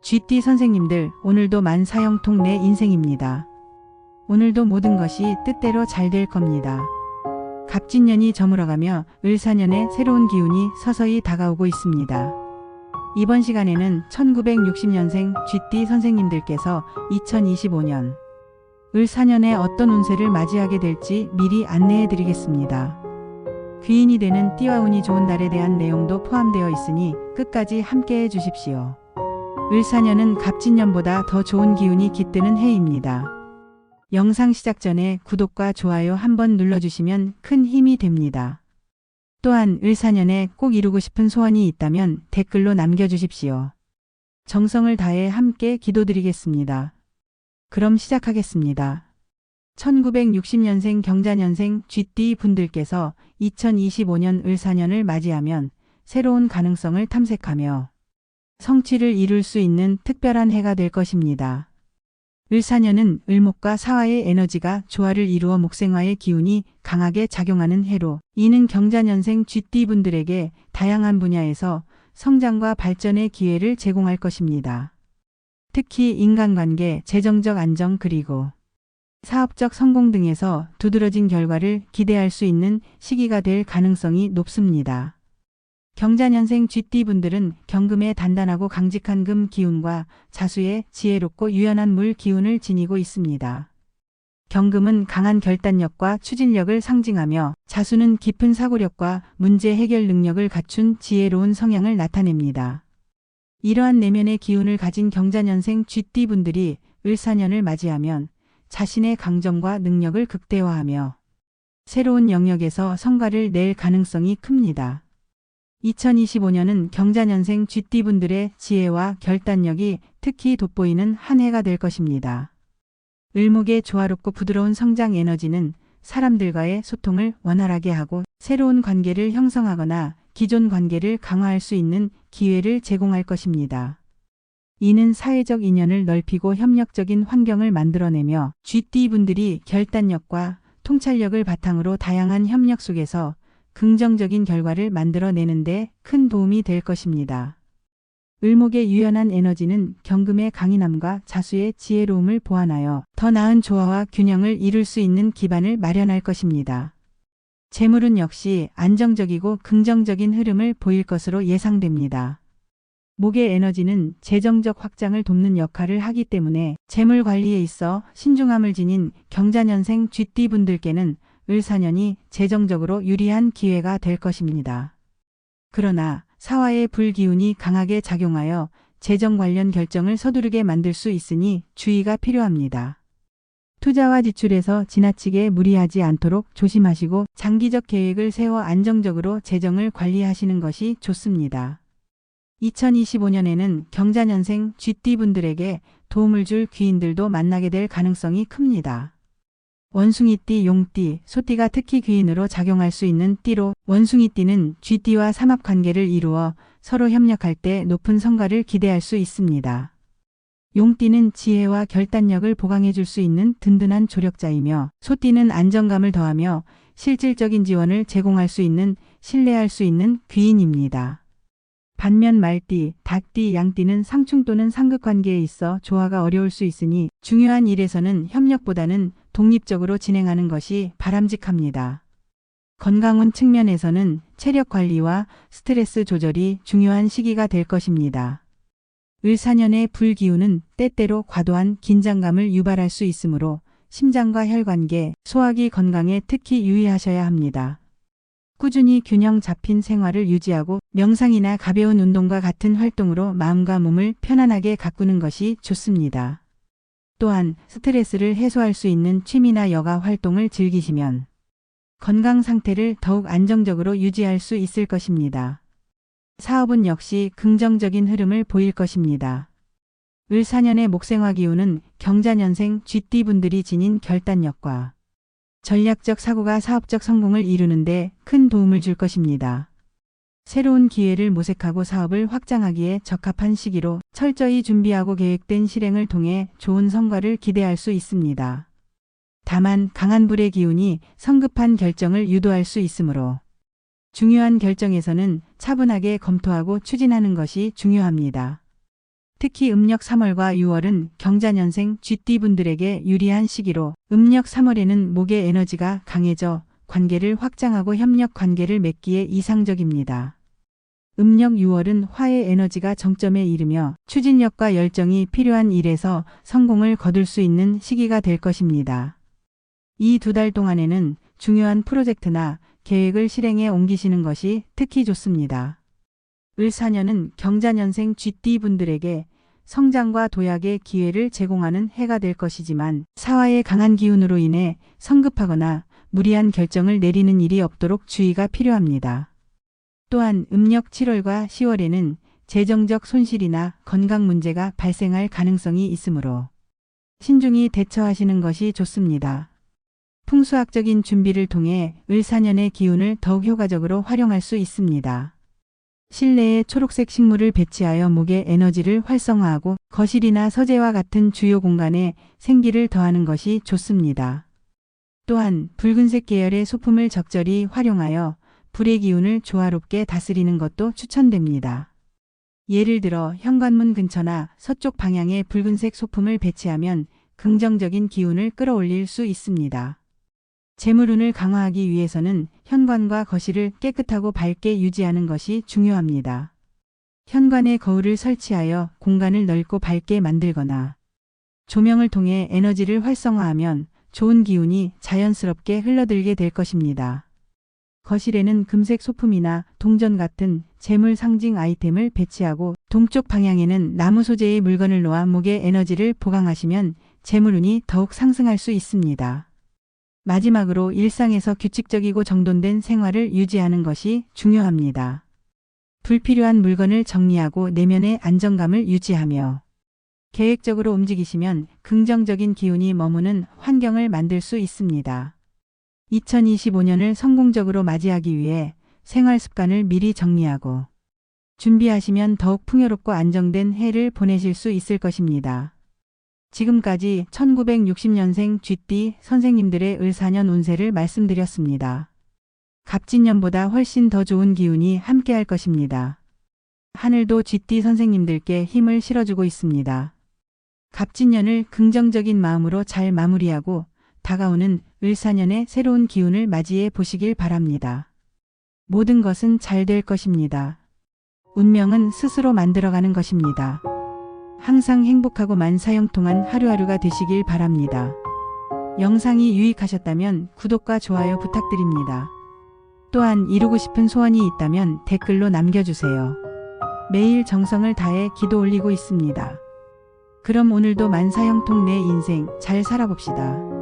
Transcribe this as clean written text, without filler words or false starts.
GT 선생님들, 오늘도 만사형통 내 인생입니다. 오늘도 모든 것이 뜻대로 잘 될 겁니다. 갑진년이 저물어가며 을사년의 새로운 기운이 서서히 다가오고 있습니다. 이번 시간에는 1960년생 GT 선생님들께서 2025년 을사년에 어떤 운세를 맞이하게 될지 미리 안내해 드리겠습니다. 귀인이 되는 띠와 운이 좋은 달에 대한 내용도 포함되어 있으니 끝까지 함께해 주십시오. 을사년은 갑진년보다 더 좋은 기운이 깃드는 해입니다. 영상 시작 전에 구독과 좋아요 한번 눌러주시면 큰 힘이 됩니다. 또한 을사년에 꼭 이루고 싶은 소원이 있다면 댓글로 남겨주십시오. 정성을 다해 함께 기도드리겠습니다. 그럼 시작하겠습니다. 1960년생 경자년생 GT 분들께서 2025년 을사년을 맞이하면 새로운 가능성을 탐색하며 성취를 이룰 수 있는 특별한 해가 될 것입니다. 을사년은 을목과 사화의 에너지가 조화를 이루어 목생화의 기운이 강하게 작용하는 해로, 이는 경자년생 GT 분들에게 다양한 분야에서 성장과 발전의 기회를 제공할 것입니다. 특히 인간관계, 재정적 안정 그리고 사업적 성공 등에서 두드러진 결과를 기대할 수 있는 시기가 될 가능성이 높습니다. 경자년생 GT 분들은 경금의 단단하고 강직한 금 기운과 자수의 지혜롭고 유연한 물 기운을 지니고 있습니다. 경금은 강한 결단력과 추진력을 상징하며 자수는 깊은 사고력과 문제 해결 능력을 갖춘 지혜로운 성향을 나타냅니다. 이러한 내면의 기운을 가진 경자년생 GT 분들이 을사년을 맞이하면 자신의 강점과 능력을 극대화하며 새로운 영역에서 성과를 낼 가능성이 큽니다. 2025년은 경자년생 GT 분들의 지혜와 결단력이 특히 돋보이는 한 해가 될 것입니다. 을목의 조화롭고 부드러운 성장 에너지는 사람들과의 소통을 원활하게 하고 새로운 관계를 형성하거나 기존 관계를 강화할 수 있는 기회를 제공할 것입니다. 이는 사회적 인연을 넓히고 협력적인 환경을 만들어내며 GT 분들이 결단력과 통찰력을 바탕으로 다양한 협력 속에서 긍정적인 결과를 만들어내는데 큰 도움이 될 것입니다. 을목의 유연한 에너지는 경금의 강인함과 자수의 지혜로움을 보완하여 더 나은 조화와 균형을 이룰 수 있는 기반을 마련할 것입니다. 재물은 역시 안정적이고 긍정적인 흐름을 보일 것으로 예상됩니다. 목의 에너지는 재정적 확장을 돕는 역할을 하기 때문에 재물 관리에 있어 신중함을 지닌 경자년생 GT 분들께는 을사년이 재정적으로 유리한 기회가 될 것입니다. 그러나 사화의 불기운이 강하게 작용하여 재정 관련 결정을 서두르게 만들 수 있으니 주의가 필요합니다. 투자와 지출에서 지나치게 무리하지 않도록 조심하시고 장기적 계획을 세워 안정적으로 재정을 관리하시는 것이 좋습니다. 2025년에는 경자년생 GT 분들에게 도움을 줄 귀인들도 만나게 될 가능성이 큽니다. 원숭이띠, 용띠, 소띠가 특히 귀인으로 작용할 수 있는 띠로 원숭이띠는 GT와 삼합관계를 이루어 서로 협력할 때 높은 성과를 기대할 수 있습니다. 용띠는 지혜와 결단력을 보강해 줄 수 있는 든든한 조력자이며 소띠는 안정감을 더하며 실질적인 지원을 제공할 수 있는 신뢰할 수 있는 귀인입니다. 반면 말띠, 닭띠, 양띠는 상충 또는 상극관계에 있어 조화가 어려울 수 있으니 중요한 일에서는 협력보다는 독립적으로 진행하는 것이 바람직합니다. 건강운 측면에서는 체력 관리와 스트레스 조절이 중요한 시기가 될 것입니다. 을사년의 불기운은 때때로 과도한 긴장감을 유발할 수 있으므로 심장과 혈관계, 소화기 건강에 특히 유의하셔야 합니다. 꾸준히 균형 잡힌 생활을 유지하고 명상이나 가벼운 운동과 같은 활동으로 마음과 몸을 편안하게 가꾸는 것이 좋습니다. 또한 스트레스를 해소할 수 있는 취미나 여가 활동을 즐기시면 건강 상태를 더욱 안정적으로 유지할 수 있을 것입니다. 사업은 역시 긍정적인 흐름을 보일 것입니다. 을사년의 목생화 기운은 경자년생 GT 분들이 지닌 결단력과 전략적 사고가 사업적 성공을 이루는데 큰 도움을 줄 것입니다. 새로운 기회를 모색하고 사업을 확장하기에 적합한 시기로 철저히 준비하고 계획된 실행을 통해 좋은 성과를 기대할 수 있습니다. 다만 강한 불의 기운이 성급한 결정을 유도할 수 있으므로 중요한 결정에서는 차분하게 검토하고 추진하는 것이 중요합니다. 특히 음력 3월과 6월은 경자년생 쥐띠분들에게 유리한 시기로 음력 3월에는 목의 에너지가 강해져 관계를 확장하고 협력 관계를 맺기에 이상적입니다. 음력 6월은 화의 에너지가 정점에 이르며 추진력과 열정이 필요한 일에서 성공을 거둘 수 있는 시기가 될 것입니다. 이 2달 동안에는 중요한 프로젝트나 계획을 실행에 옮기시는 것이 특히 좋습니다. 을사년은 경자년생 쥐띠 분들에게 성장과 도약의 기회를 제공하는 해가 될 것이지만 사화의 강한 기운으로 인해 성급하거나 무리한 결정을 내리는 일이 없도록 주의가 필요합니다. 또한 음력 7월과 10월에는 재정적 손실이나 건강 문제가 발생할 가능성이 있으므로 신중히 대처하시는 것이 좋습니다. 풍수학적인 준비를 통해 을사년의 기운을 더욱 효과적으로 활용할 수 있습니다. 실내에 초록색 식물을 배치하여 목의 에너지를 활성화하고 거실이나 서재와 같은 주요 공간에 생기를 더하는 것이 좋습니다. 또한 붉은색 계열의 소품을 적절히 활용하여 불의 기운을 조화롭게 다스리는 것도 추천됩니다. 예를 들어 현관문 근처나 서쪽 방향에 붉은색 소품을 배치하면 긍정적인 기운을 끌어올릴 수 있습니다. 재물운을 강화하기 위해서는 현관과 거실을 깨끗하고 밝게 유지하는 것이 중요합니다. 현관에 거울을 설치하여 공간을 넓고 밝게 만들거나 조명을 통해 에너지를 활성화하면 좋은 기운이 자연스럽게 흘러들게 될 것입니다. 거실에는 금색 소품이나 동전 같은 재물 상징 아이템을 배치하고 동쪽 방향에는 나무 소재의 물건을 놓아 목의 에너지를 보강하시면 재물운이 더욱 상승할 수 있습니다. 마지막으로 일상에서 규칙적이고 정돈된 생활을 유지하는 것이 중요합니다. 불필요한 물건을 정리하고 내면의 안정감을 유지하며 계획적으로 움직이시면 긍정적인 기운이 머무는 환경을 만들 수 있습니다. 2025년을 성공적으로 맞이하기 위해 생활 습관을 미리 정리하고 준비하시면 더욱 풍요롭고 안정된 해를 보내실 수 있을 것입니다. 지금까지 1960년생 쥐띠 선생님들의 을사년 운세를 말씀드렸습니다. 갑진년보다 훨씬 더 좋은 기운이 함께할 것입니다. 하늘도 쥐띠 선생님들께 힘을 실어주고 있습니다. 갑진년을 긍정적인 마음으로 잘 마무리하고 다가오는 을사년의 새로운 기운을 맞이해 보시길 바랍니다. 모든 것은 잘 될 것입니다. 운명은 스스로 만들어가는 것입니다. 항상 행복하고 만사형통한 하루하루가 되시길 바랍니다. 영상이 유익하셨다면 구독과 좋아요 부탁드립니다. 또한 이루고 싶은 소원이 있다면 댓글로 남겨주세요. 매일 정성을 다해 기도 올리고 있습니다. 그럼 오늘도 만사형통 내 인생 잘 살아봅시다.